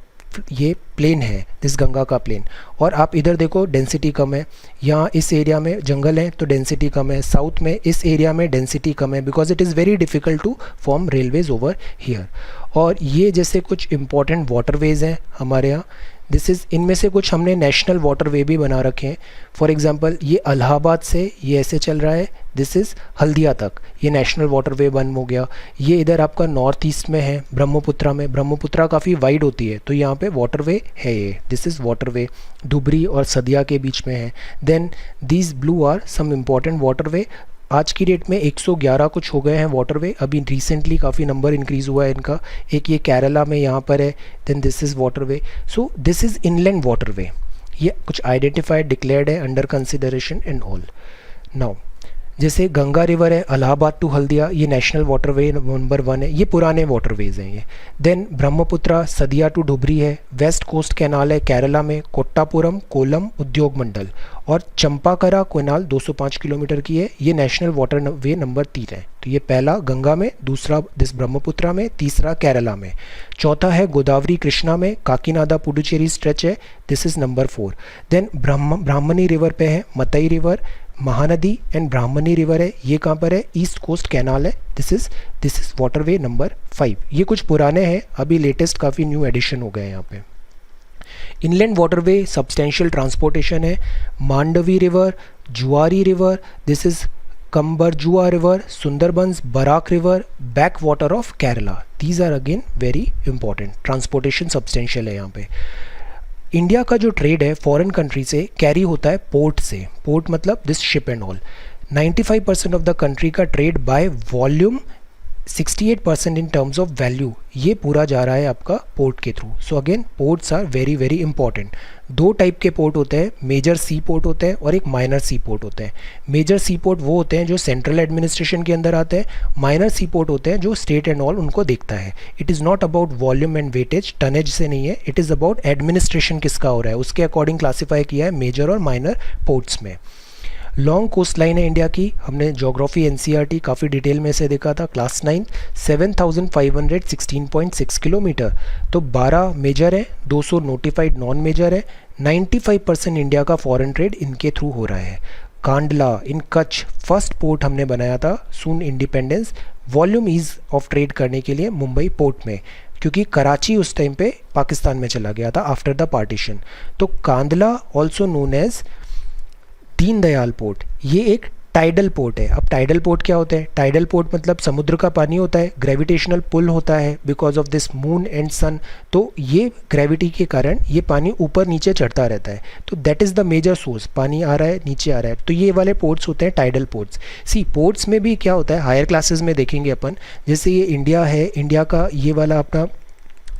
ये प्लेन है, दिस गंगा का प्लेन, और आप इधर देखो डेंसिटी कम है। यहाँ इस एरिया में जंगल है तो डेंसिटी कम है, साउथ में इस एरिया में डेंसिटी कम है, because it is very difficult to form railways over here. और ये जैसे कुछ इंपॉर्टेंट वाटरवेज हैं हमारे यहाँ, दिस इज़ इनमें से कुछ हमने नेशनल वाटरवे भी बना रखे हैं। फॉर एग्जांपल ये इलाहाबाद से ये ऐसे चल रहा है, दिस इज़ हल्दिया तक, ये नेशनल वाटरवे बन हो गया। ये इधर आपका नॉर्थ ईस्ट में है, ब्रह्मपुत्रा में। ब्रह्मपुत्रा काफ़ी वाइड होती है तो यहाँ पे वाटरवे है ये, दिस इज़ वाटरवे। धुबरी और सदिया के बीच में है। Then these blue are some important waterway. आज की डेट में 111 कुछ हो गए हैं वाटरवे, अभी रिसेंटली काफ़ी नंबर इंक्रीज़ हुआ है इनका। एक ये केरला में यहाँ पर है, then this is waterway. So this is inland waterway. ये कुछ आइडेंटिफाइड डिक्लेयर्ड है, under consideration and all. Now जैसे गंगा रिवर है इलाहाबाद टू हल्दिया, ये नेशनल वाटरवे नंबर 1 है, ये पुराने वाटरवेज हैं ये। देन ब्रह्मपुत्रा सदिया टू धुबरी है। वेस्ट कोस्ट कैनाल है केरला में, कोट्टापुरम कोलम उद्योग मंडल। और चंपाकरा कैनाल 205 किलोमीटर की है, ये नेशनल वाटरवे नंबर 3 है। तो ये पहला गंगा में, दूसरा दिस ब्रह्मपुत्रा में, तीसरा केरला में, चौथा है गोदावरी कृष्णा में, काकीनाडा पुडुचेरी स्ट्रेच है, this is number 4। Then Brahmani river पे है, Matai river, Mahanadi and Brahmani river है, ये कहाँ पर है, ईस्ट कोस्ट कैनाल है, दिस इज़ वाटरवे नंबर 5। ये कुछ पुराने हैं, अभी लेटेस्ट काफ़ी न्यू एडिशन हो गए हैं यहाँ पे। इनलैंड वाटरवे सब्सटेंशियल ट्रांसपोर्टेशन है। Mandovi river, Zuari river, this is Cumberjua river, Sundarbans, Barak river, back water of Kerala. These are again very important, transportation substantial है यहाँ पे। इंडिया का जो ट्रेड है फॉरेन कंट्री से कैरी होता है पोर्ट से, पोर्ट मतलब this ship and all. 95% of the country का trade by volume, 68% in terms of value, ये पूरा जा रहा है आपका पोर्ट के through. So again ports are very very important. दो टाइप के पोर्ट होते हैं, मेजर सी पोर्ट होते हैं और एक माइनर सी पोर्ट होते हैं। मेजर सी पोर्ट वो होते हैं जो सेंट्रल एडमिनिस्ट्रेशन के अंदर आते हैं, माइनर सी पोर्ट होते हैं जो स्टेट एंड ऑल उनको देखता है। It is not about volume and weightage, tonnage से नहीं है, इट इज़ अबाउट एडमिनिस्ट्रेशन किसका हो रहा है उसके अकॉर्डिंग क्लासीफाई किया है मेजर और माइनर पोर्ट्स में। लॉन्ग कोस्ट लाइन है इंडिया की, हमने जोग्राफी एनसीईआरटी काफ़ी डिटेल में से देखा था क्लास 9, 7516.6 किलोमीटर। तो 12 मेजर है, 200 नोटिफाइड नॉन मेजर है, 95% इंडिया का फॉरेन ट्रेड इनके थ्रू हो रहा है। Kandla in Kutch first port हमने बनाया था soon independence, volume ease of trade करने के लिए मुंबई पोर्ट में, क्योंकि कराची उस टाइम पे पाकिस्तान में चला गया था आफ्टर द पार्टीशन। तो Kandla also known as Deendayal port, ये एक टाइडल पोर्ट है। अब टाइडल पोर्ट क्या होता है? टाइडल पोर्ट मतलब समुद्र का पानी होता है, ग्रेविटेशनल पुल होता है because of this moon and sun, तो ये ग्रेविटी के कारण ये पानी ऊपर नीचे चढ़ता रहता है, तो that is the major source, पानी आ रहा है नीचे आ रहा है, तो ये वाले पोर्ट्स होते हैं टाइडल पोर्ट्स। सी पोर्ट्स में भी क्या होता है, हायर क्लासेस में देखेंगे अपन, जैसे ये इंडिया है, इंडिया का ये वाला अपना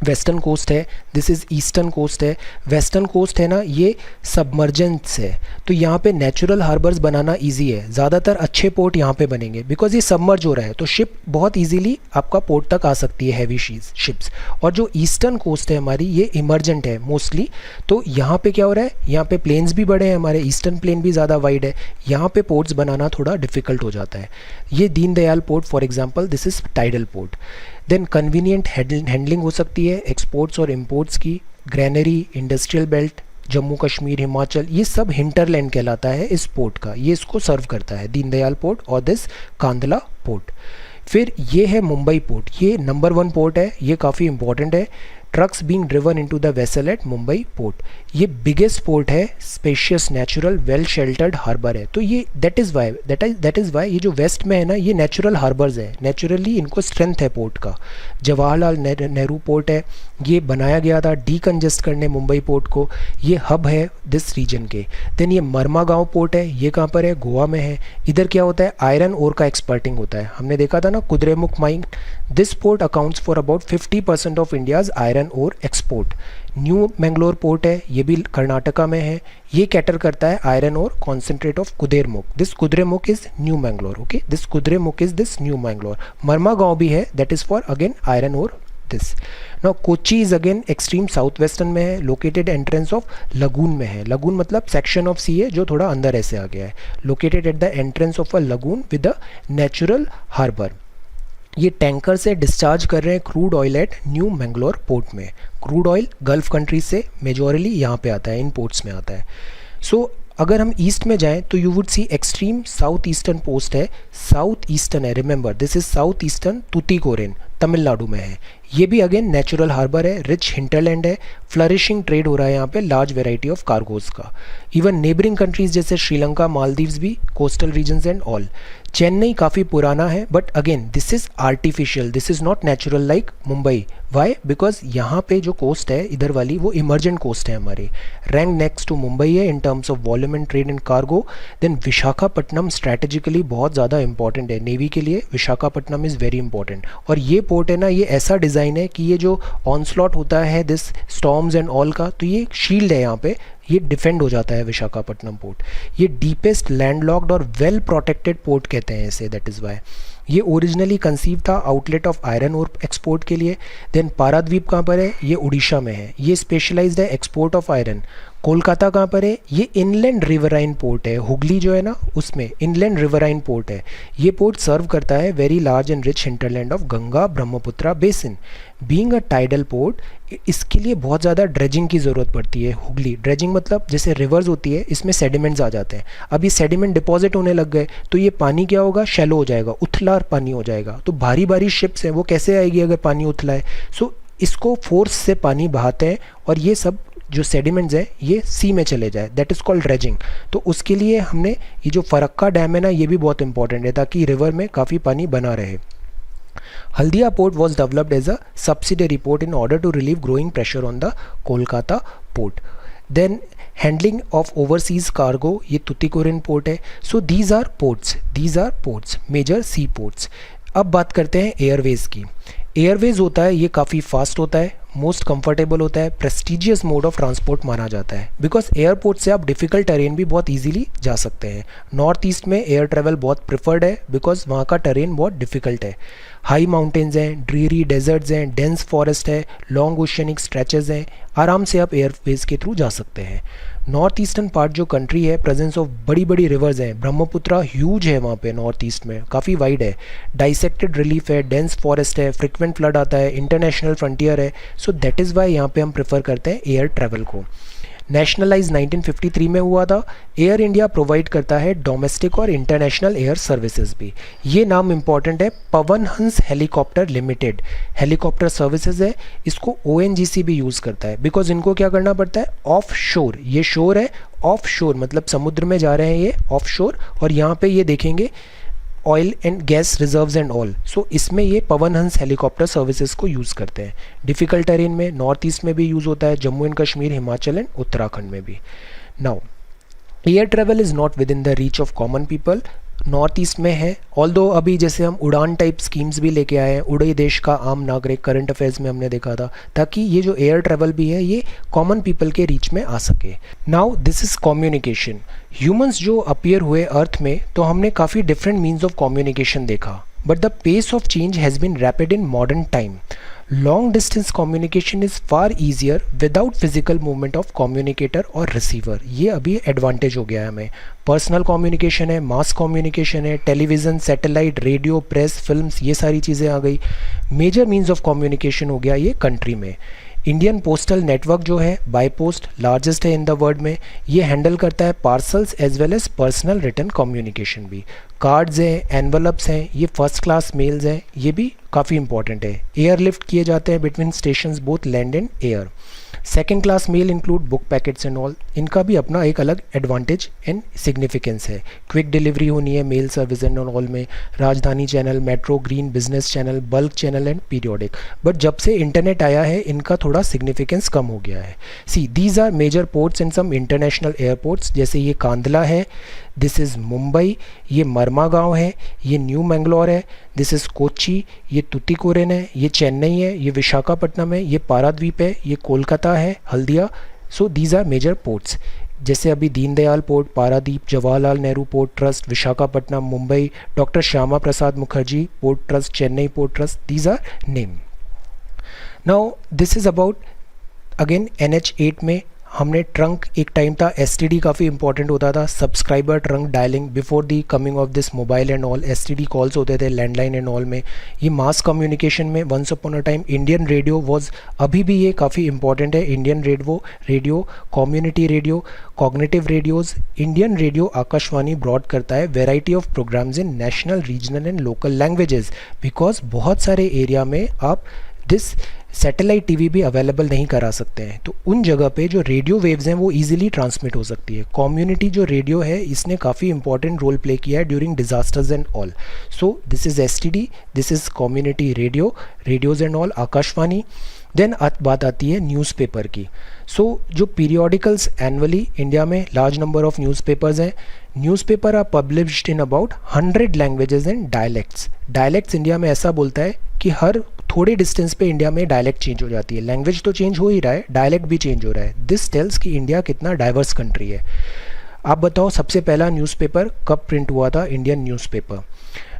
वेस्टर्न कोस्ट है, दिस इज़ ईस्टर्न कोस्ट है। वेस्टर्न कोस्ट है ना, ये सबमर्जेंस है, तो यहाँ पे नेचुरल हार्बर्स बनाना इजी है, ज़्यादातर अच्छे पोर्ट यहाँ पे बनेंगे बिकॉज ये सबमर्ज हो रहा है, तो शिप बहुत इजीली आपका पोर्ट तक आ सकती है, हैवी शिप्स। और जो ईस्टर्न कोस्ट है हमारी, ये इमर्जेंट है मोस्टली, तो यहाँ पे क्या हो रहा है, यहाँ पे प्लेन्स भी बड़े हैं हमारे, ईस्टर्न प्लेन भी ज़्यादा वाइड है, यहाँ पे पोर्ट्स बनाना थोड़ा डिफिकल्ट हो जाता है। ये Deendayal port for example, this is tidal port. Then convenient handling हो सकती है एक्सपोर्ट्स और इंपोर्ट्स की, granary, industrial belt, Jammu Kashmir, Himachal, ये सब हिंटरलैंड कहलाता है इस पोर्ट का, ये इसको सर्व करता है दीनदयाल पोर्ट और दिस कांदला पोर्ट। फिर ये है मुंबई पोर्ट, ये नंबर 1 पोर्ट है, ये काफ़ी इंपॉर्टेंट है। Trucks being driven into the vessel at Mumbai port, ये बिगेस्ट पोर्ट है, spacious, natural, well sheltered harbour है, तो ये दैट इज़ वाई ये जो वेस्ट में है ना, ये नेचुरल हार्बर्स है, नेचुरली इनको स्ट्रेंथ है पोर्ट का। जवाहरलाल नेहरू पोर्ट है, ये बनाया गया था डीकंजेस्ट करने मुंबई पोर्ट को, ये हब है दिस रीजन के। देन ये मरमागांव पोर्ट है, ये कहाँ पर है, गोवा में है। इधर क्या होता है, आयरन ओर का एक्सपर्टिंग होता है, हमने देखा था ना Kudremukh mine. This port accounts for about 50% of India's iron और एक्सपोर्ट। न्यू मैंगलोर पोर्ट है, ये भी कर्नाटका में है, ये कैटर करता है आयरन और concentrate of Kudremukh, this Kudremukh is new Mangalore, okay, this Kudremukh is this new Mangalore. Marmagao भी है, that is for again iron और this. Now Kochi is again extreme south western में है, लोकेटेड एंट्रेंस ऑफ लगून में है, लगून मतलब सेक्शन ऑफ सी है जो थोड़ा अंदर ऐसे आ गया है, located at the entrance of a lagoon with a natural harbour. ये टैंकर से डिस्चार्ज कर रहे हैं crude oil at new Mangalore port में। क्रूड ऑयल गल्फ कंट्रीज से मेजॉरिली यहाँ पे आता है, इन पोर्ट्स में आता है। सो अगर हम ईस्ट में जाएं तो you would see extreme south eastern post है, साउथ ईस्टर्न है, remember this is south eastern Tuticorin, Tamil Nadu में है। ये भी अगेन नेचुरल हार्बर है, रिच हिंटरलैंड है, फ्लरिशिंग ट्रेड हो रहा है यहाँ पे, लार्ज वेराइटी ऑफ कार्गोज का। इवन नेबरिंग कंट्रीज जैसे श्रीलंका, मालदीव्स भी coastal regions and all. Chennai काफ़ी पुराना है, but again this is artificial, this is not natural like Mumbai. Y? Because यहाँ पे जो कोस्ट है इधर वाली, वो इमर्जेंट कोस्ट है हमारी, रैंक नेक्स्ट टू मुंबई है in terms of volume and trade and cargo. Then Visakhapatnam strategically बहुत ज़्यादा इंपॉर्टेंट है नेवी के लिए, विशाखापट्टनम इज़ वेरी इंपॉर्टेंट। और ये पोर्ट है ना, ये ऐसा डिज़ाइन है कि ये जो ऑनस्लॉट होता है दिस स्टॉर्म्स एंड ऑल का, तो ये शील्ड है यहाँ पे, ये डिफेंड हो जाता है विशाखापट्टनम पोर्ट। ये डीपेस्ट लैंडलॉक्ड और वेल प्रोटेक्टेड पोर्ट कहते हैं इसे, दैट इज़ वाई। ये ओरिजिनली कंसीव था आउटलेट ऑफ आयरन और एक्सपोर्ट के लिए। देन पाराद्वीप कहाँ पर है, ये उड़ीसा में है, ये स्पेशलाइज्ड है एक्सपोर्ट ऑफ आयरन। कोलकाता कहाँ पर है, ये इनलैंड रिवराइन पोर्ट है, हुगली जो है ना उसमें इनलैंड रिवराइन पोर्ट है। ये पोर्ट सर्व करता है very large and rich hinterland of Ganga Brahmaputra basin. Being a tidal port, इसके लिए बहुत ज़्यादा ड्रेजिंग की ज़रूरत पड़ती है। हुगली ड्रेजिंग मतलब जैसे रिवर्स होती है, इसमें सेडिमेंट्स आ जाते हैं, अब ये सेडिमेंट डिपॉजिट होने लग गए तो ये पानी क्या होगा, शैलो हो जाएगा, उथला पानी हो जाएगा। तो भारी भारी शिप्स हैं वो कैसे आएगी अगर पानी उथला है? सो इसको फोर्स से पानी बहाते हैं और ये सब जो सेडिमेंट्स हैं ये सी में चले जाए, दैट इज़ कॉल्ड ड्रेजिंग। तो उसके लिए हमने ये जो फरक्का डैम है ना, ये भी बहुत इंपॉर्टेंट है ताकि रिवर में काफ़ी पानी बना रहे। Haldia port was developed as a subsidiary port in order to relieve growing pressure on the Kolkata port. Then handling of overseas cargo, ये तुतिकोरिन पोर्ट है. So these are ports, major sea ports. अब बात करते हैं एयरवेज की. एयरवेज होता है ये काफ़ी फास्ट होता है, मोस्ट कंफर्टेबल होता है, प्रेस्टिजियस मोड ऑफ ट्रांसपोर्ट माना जाता है, बिकॉज एयरपोर्ट से आप डिफ़िकल्ट टेरेन भी बहुत इजीली जा सकते हैं. नॉर्थ ईस्ट में एयर ट्रैवल बहुत प्रिफर्ड है बिकॉज वहाँ का टेरेन बहुत डिफ़िकल्ट है. हाई माउंटेन्स हैं, ड्रीरी डेजर्ट्स हैं, डेंस फॉरेस्ट है, लॉन्ग ओशनिक स्ट्रेचेज हैं, आराम से आप एयरवेज के थ्रू जा सकते हैं. नॉर्थ ईस्टर्न पार्ट जो कंट्री है, प्रेजेंस ऑफ बड़ी बड़ी रिवर्स हैं, ब्रह्मपुत्रा ह्यूज है वहाँ पे नॉर्थ ईस्ट में, काफ़ी वाइड है, डाइसेक्टेड रिलीफ है, डेंस फॉरेस्ट है, फ्रिक्वेंट फ्लड आता है, इंटरनेशनल फ्रंटियर है. सो दैट इज़ वाई यहाँ पे हम प्रेफर करते हैं एयर ट्रैवल को. नेशनलाइज 1953 में हुआ था. एयर इंडिया प्रोवाइड करता है डोमेस्टिक और इंटरनेशनल एयर सर्विसेज भी. ये नाम इंपॉर्टेंट है, Pawan Hans helicopter limited helicopter services है. इसको ONGC भी यूज़ करता है बिकॉज इनको क्या करना पड़ता है, ऑफ शोर, ये शोर है, ऑफ शोर मतलब समुद्र में जा रहे हैं ये ऑफ शोर, और यहाँ पे ये देखेंगे oil and gas reserves and all. So इसमें ये पवन हंस हेलीकॉप्टर सर्विसेज को यूज़ करते हैं. डिफ़िकल्ट टेरेन में नॉर्थ ईस्ट में भी यूज़ होता है, जम्मू एंड कश्मीर, हिमाचल एंड उत्तराखंड में भी. Now air travel is not with in the reach of common people. North east में है, ऑल्दो अभी जैसे हम उड़ान टाइप स्कीम्स भी लेके आए हैं, उड़े देश का आम नागरिक, करंट अफेयर्स में हमने देखा था, ताकि ये जो एयर ट्रैवल भी है ये कॉमन पीपल के रीच में आ सके. Now this is communication. Humans जो अपीयर हुए अर्थ में तो हमने काफ़ी डिफरेंट मीन्स ऑफ कम्युनिकेशन देखा, but the pace of change has been rapid in modern time. Long distance communication is far easier without physical movement of communicator और रिसीवर. ये अभी एडवांटेज हो गया है हमें. पर्सनल कम्युनिकेशन है, मास कम्युनिकेशन है, television, satellite, radio, press, films, ये सारी चीज़ें आ गई. मेजर मीन्स ऑफ कम्युनिकेशन हो गया ये कंट्री में. इंडियन पोस्टल नेटवर्क जो है बाय पोस्ट लार्जेस्ट है इन द वर्ल्ड में. ये हैंडल करता है parcels as well as personal return communication भी. कार्ड्स हैं, एनवलप्स हैं, ये फर्स्ट क्लास मेल्स हैं, ये भी काफ़ी इंपॉर्टेंट है. एयर लिफ्ट किए जाते हैं between stations both land and air. Second class mail include book packets and all. इनका भी अपना एक अलग एडवांटेज एंड सिग्निफिकेंस है. क्विक डिलीवरी होनी है मेल सर्विस एंड ऑल में. Rajdhani channel, metro, green, business channel, bulk channel and periodic. But जब से इंटरनेट आया है इनका थोड़ा सिग्निफिकेंस कम हो गया है. See these are major ports and some international airports, जैसे ये कांदला है, दिस इज़ मुंबई, ये मरमागांव है, ये न्यू मैंगलोर है, दिस इज़ कोच्चि, ये तुतिकोरिन है, ये चेन्नई है, ये विशाखापट्टनम है, ये पाराद्वीप है, ये कोलकाता है, Haldia. So these are major ports. जैसे अभी Deendayal port, Paradip, Jawaharlal Nehru port trust, Visakhapatnam, Mumbai, doctor Shyama Prasad Mukherjee port trust, Chennai port trust, these are name. Now this is about again NH8 में हमने ट्रंक, एक टाइम था STD काफ़ी इंपॉर्टेंट होता था, subscriber trunk dialing before the coming of this mobile and all. STD calls होते थे लैंडलाइन एंड ऑल में. ये मास कम्युनिकेशन में once upon a time Indian radio was, अभी भी ये काफ़ी इंपॉर्टेंट है. Indian radio, community radio, cognitive radios. Indian radio Akashvani broad करता है variety of programs in national, regional and local languages, because बहुत सारे एरिया में आप दिस सैटेलाइट टीवी भी अवेलेबल नहीं करा सकते हैं, तो उन जगह पे जो रेडियो वेव्स हैं वो इजीली ट्रांसमिट हो सकती है. कम्युनिटी जो रेडियो है इसने काफ़ी इंपॉर्टेंट रोल प्ले किया है during disasters and all. So this is STD, this is community radio, radios and all, Akashvani. Then बात आती है न्यूज़पेपर की. सो जो पीरियोडिकल्स एनुअली इंडिया में लार्ज नंबर ऑफ न्यूज़पेपर्स हैं. Newspaper are published in about 100 languages and dialects. Dialects India में ऐसा बोलता है कि हर थोड़े डिस्टेंस पे इंडिया में डायलेक्ट चेंज हो जाती है. लैंग्वेज तो चेंज हो ही रहा है, डायलेक्ट भी चेंज हो रहा है. दिस टेल्स कि इंडिया कितना डाइवर्स कंट्री है. आप बताओ सबसे पहला न्यूज़पेपर कब प्रिंट हुआ था, Indian newspaper.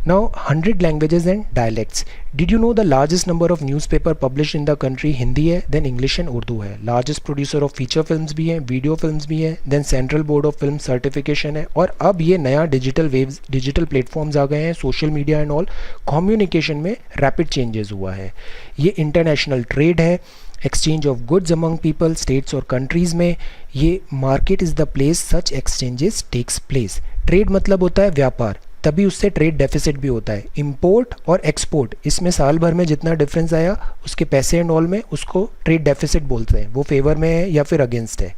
Now 100 languages and dialects. Did you know the largest number of newspaper published in the country Hindi है, then English and उर्दू है. Largest producer of feature films भी है, video films भी है, then Central Board of Film Certification है. और अब ये नया डिजिटल वेव्स, डिजिटल प्लेटफॉर्म्स आ गए हैं, social media and all. Communication में रैपिड चेंजेस हुआ है. ये इंटरनेशनल ट्रेड है, exchange of goods among people, states और कंट्रीज़ में. ये market is the place such exchanges takes place. Trade मतलब होता है व्यापार, तभी उससे ट्रेड डेफिसिट भी होता है. इंपोर्ट और एक्सपोर्ट, इसमें साल भर में जितना डिफरेंस आया उसके पैसे एंड ऑल में, उसको ट्रेड डेफिसिट बोलते हैं. वो फेवर में है या फिर अगेंस्ट है.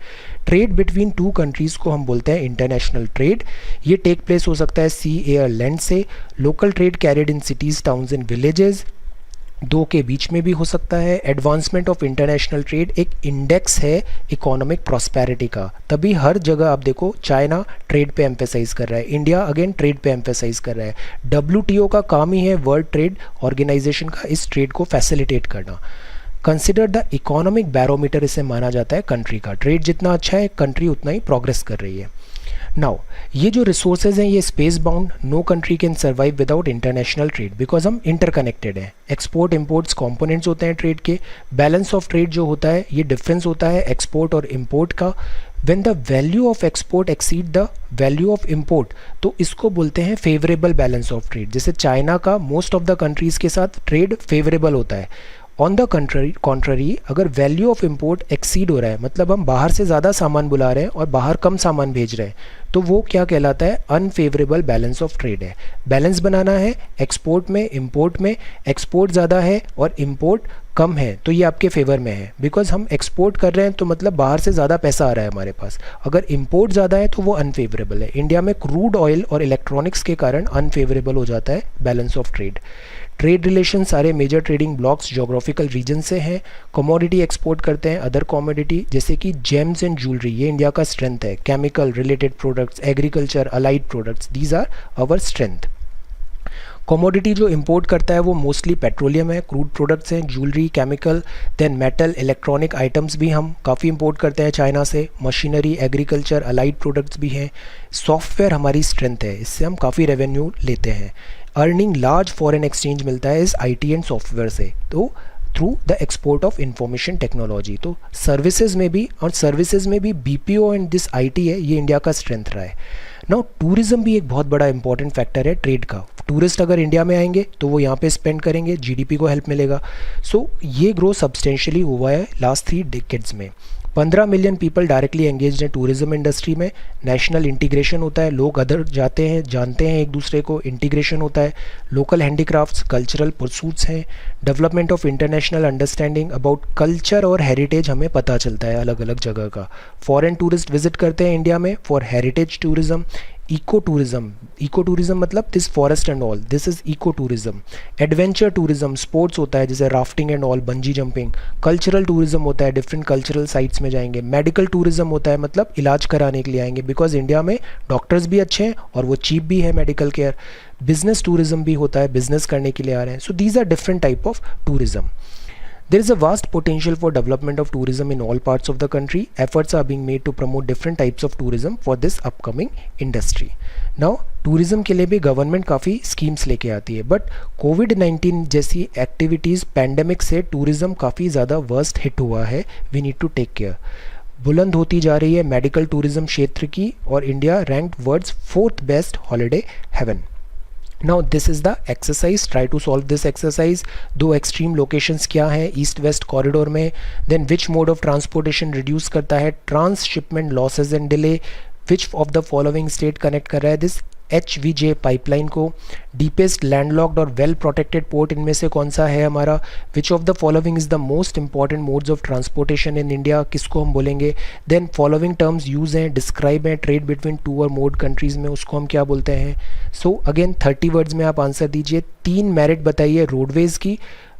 ट्रेड बिटवीन टू कंट्रीज़ को हम बोलते हैं इंटरनेशनल ट्रेड. ये टेक प्लेस हो सकता है सी, एयर, लैंड से. Local trade carried in cities, towns and villages. दो के बीच में भी हो सकता है। एडवांसमेंट ऑफ इंटरनेशनल ट्रेड एक इंडेक्स है इकोनॉमिक प्रॉस्पेरिटी का, तभी हर जगह आप देखो चाइना ट्रेड पे एम्फेसाइज कर रहा है, इंडिया अगेन ट्रेड पे एम्फेसाइज कर रहा है। डब्ल्यूटीओ का काम ही है, वर्ल्ड ट्रेड ऑर्गेनाइजेशन का, इस ट्रेड को फैसिलिटेट करना। कंसिडर द इकोनॉमिक बैरोमीटर इसे माना जाता है कंट्री का। ट्रेड जितना अच्छा है कंट्री उतना ही प्रोग्रेस कर रही है। नाउ ये जो रिसोर्सेज हैं ये space bound, no country can survive without international trade because हम इंटरकनेक्टेड हैं। एक्सपोर्ट इंपोर्ट्स कंपोनेंट्स होते हैं ट्रेड के। बैलेंस ऑफ ट्रेड जो होता है ये डिफरेंस होता है एक्सपोर्ट और इंपोर्ट का। When the value of export exceed the value of import, तो इसको बोलते हैं फेवरेबल बैलेंस ऑफ ट्रेड। जैसे चाइना का मोस्ट ऑफ द कंट्रीज़ के साथ ट्रेड फेवरेबल होता है। ऑन द कॉन्ट्ररी अगर वैल्यू ऑफ इंपोर्ट एक्सीड हो रहा है, मतलब हम बाहर से ज़्यादा सामान बुला रहे हैं और बाहर कम सामान भेज रहे हैं, तो वो क्या कहलाता है, अनफेवरेबल बैलेंस ऑफ ट्रेड है। बैलेंस बनाना है एक्सपोर्ट में इंपोर्ट में, एक्सपोर्ट ज़्यादा है और इंपोर्ट कम है तो ये आपके फेवर में है, बिकॉज हम एक्सपोर्ट कर रहे हैं तो मतलब बाहर से ज़्यादा पैसा आ रहा है हमारे पास। अगर इंपोर्ट ज़्यादा है तो वो अनफेवरेबल है। इंडिया में क्रूड ऑयल और इलेक्ट्रॉनिक्स के कारण अनफेवरेबल हो जाता है balance of trade. Trade relation सारे major trading blocks geographical region से हैं। कमोडिटी एक्सपोर्ट करते हैं, अदर कमोडिटी जैसे कि जेम्स एंड ज्वेलरी, ये इंडिया का स्ट्रेंथ है। Chemical related products, agriculture, allied products, these are our strength. Commodity जो इंपोर्ट करता है वो मोस्टली पेट्रोलियम है, क्रूड प्रोडक्ट्स हैं, jewellery, chemical, then metal, electronic items भी हम काफ़ी इंपोर्ट करते हैं चाइना से। मशीनरी, एग्रीकल्चर, अलाइड प्रोडक्ट्स भी हैं। सॉफ्टवेयर हमारी स्ट्रेंथ है, इससे हम काफ़ी रेवेन्यू लेते हैं। अर्निंग लार्ज फॉरेन एक्सचेंज मिलता है इस आईटी एंड सॉफ्टवेयर से, तो through the export of information technology. तो सर्विसेज में भी, और सर्विसेज में भी बीपीओ एंड दिस आईटी है, ये इंडिया का स्ट्रेंथ रहा है। नाउ टूरिज्म भी एक बहुत बड़ा इंपॉर्टेंट फैक्टर है ट्रेड का। टूरिस्ट अगर इंडिया में आएंगे तो वो यहाँ पे स्पेंड करेंगे, जीडीपी को हेल्प मिलेगा। सो ये ग्रो सब्सटेंशियली हुआ है लास्ट 3 डिकेड्स में। 15 मिलियन पीपल डायरेक्टली एंगेज्ड हैं टूरिज्म इंडस्ट्री में। नेशनल इंटीग्रेशन होता है, लोग अदर जाते हैं, जानते हैं एक दूसरे को, इंटीग्रेशन होता है। लोकल हैंडीक्राफ्ट्स, कल्चरल परसूट्स हैं। Development of international understanding about culture और हेरिटेज हमें पता चलता है अलग अलग जगह का। फॉरेन टूरिस्ट विजिट करते हैं इंडिया में for heritage tourism. Eco tourism मतलब this forest and all, this is eco tourism. Adventure tourism, sports होता है जैसे rafting and all, bungee jumping. Cultural tourism होता है, डिफरेंट कल्चरल साइट्स में जाएंगे। मेडिकल टूरिज्म होता है, मतलब इलाज कराने के लिए आएंगे, बिकॉज इंडिया में डॉक्टर्स भी अच्छे हैं और वो चीप भी है मेडिकल केयर। बिजनेस टूरिज्म भी होता है, बिजनेस करने के लिए आ रहे हैं। So these are different type of tourism. There is a vast potential for development of tourism in all parts of the country. Efforts are being made to promote different types of tourism for this upcoming industry. Now, tourism के लिए भी गवर्नमेंट काफ़ी स्कीम्स लेके आती है, बट कोविड-19 जैसी एक्टिविटीज़, पैंडेमिक से टूरिज्म काफ़ी ज़्यादा वर्स्ट हिट हुआ है. We need to take care. बुलंद होती जा रही है मेडिकल टूरिज्म क्षेत्र की, और India ranked world's 4th best holiday haven. Now this is the exercise, try to solve this exercise. दो extreme locations क्या हैं ईस्ट वेस्ट कॉरिडोर में, then which mode of transportation reduce करता है transshipment losses and delay, which of the following state connect कर रहा है this HVJ पाइपलाइन को, डीपेस्ट लैंडलॉक्ड और वेल प्रोटेक्टेड पोर्ट इनमें से कौन सा है हमारा, which of the following is the most important modes of transportation in India, किसको हम बोलेंगे. देन फॉलोइंग टर्म्स यूज हैं, डिस्क्राइब हैं ट्रेड बिटवीन टू और मोड कंट्रीज में, उसको हम क्या बोलते हैं. सो अगेन 30 वर्ड्स में आप आंसर दीजिए. 3 मेरिट बताइए रोडवेज की.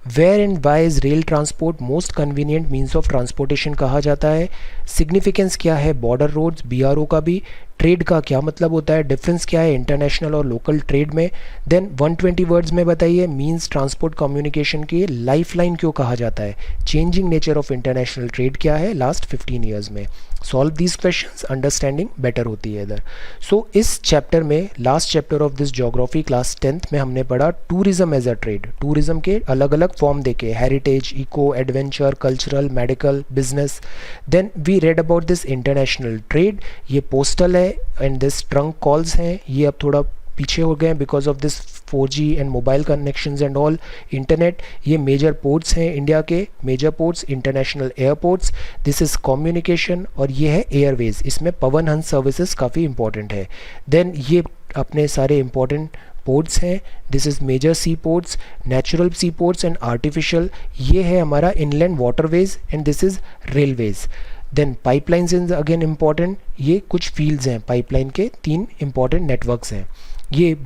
Where and why is rail transport most convenient means of transportation कहा जाता है. सिग्निफिकेंस क्या है बॉर्डर रोड्स BRO का भी. ट्रेड का क्या मतलब होता है, डिफरेंस क्या है इंटरनेशनल और लोकल ट्रेड में. देन 120 वर्ड्स में बताइए मीन्स ट्रांसपोर्ट कम्युनिकेशन की लाइफलाइन क्यों कहा जाता है. Changing nature of international trade क्या है लास्ट 15 ईयर्स में. Solve these questions, understanding better होती है इधर. सो इस चैप्टर में, last chapter of this geography class 10th में हमने पढ़ा tourism as a trade. Tourism के अलग अलग फॉर्म देखे, heritage, eco, adventure, cultural, medical, business. Then we read about this international trade. ये पोस्टल है एंड दिस ट्रंक कॉल्स हैं, ये अब थोड़ा पीछे हो गए because of this 4G and mobile connections and all. Internet, ये मेजर पोर्ट्स हैं इंडिया के, major ports, international airports. This is communication, और ये है एयरवेज, इसमें पवन हंस सर्विसेज काफ़ी इंपॉर्टेंट है. देन ये अपने सारे इंपॉर्टेंट पोर्ट्स हैं. This is major sea ports, natural sea ports and artificial. ये है हमारा inland waterways and this is railways. Then pipelines is again important. ये कुछ फील्ड्स हैं पाइपलाइन के, 3 इंपॉर्टेंट नेटवर्क्स हैं. ये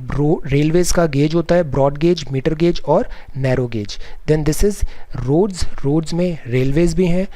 रेलवेज का गेज होता है, ब्रॉड गेज, मीटर गेज और narrow gauge. Then this is roads, roads में रेलवेज भी हैं.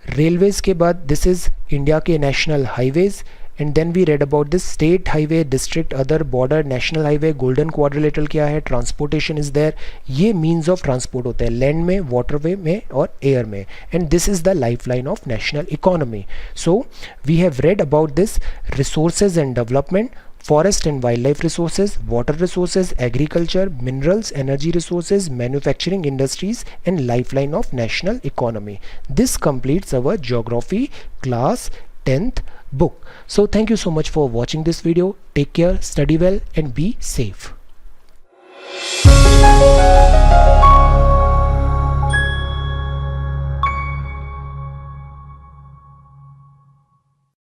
रेलवेज के बाद दिस इज इंडिया के national highways. And then we read about this state highway, district, other, border, national highway, golden quadrilateral क्या है, ट्रांसपोर्टेशन इज देयर. ये मीन्स ऑफ ट्रांसपोर्ट होते हैं लैंड में, वाटरवे में और एयर में. And this is the life line of national economy. So we have read about this resources and development, forest and wildlife resources, water resources, agriculture, minerals, energy resources, manufacturing industries and lifeline of national economy. This completes our geography class 10th book. So thank you so much for watching this video. Take care, study well and be safe.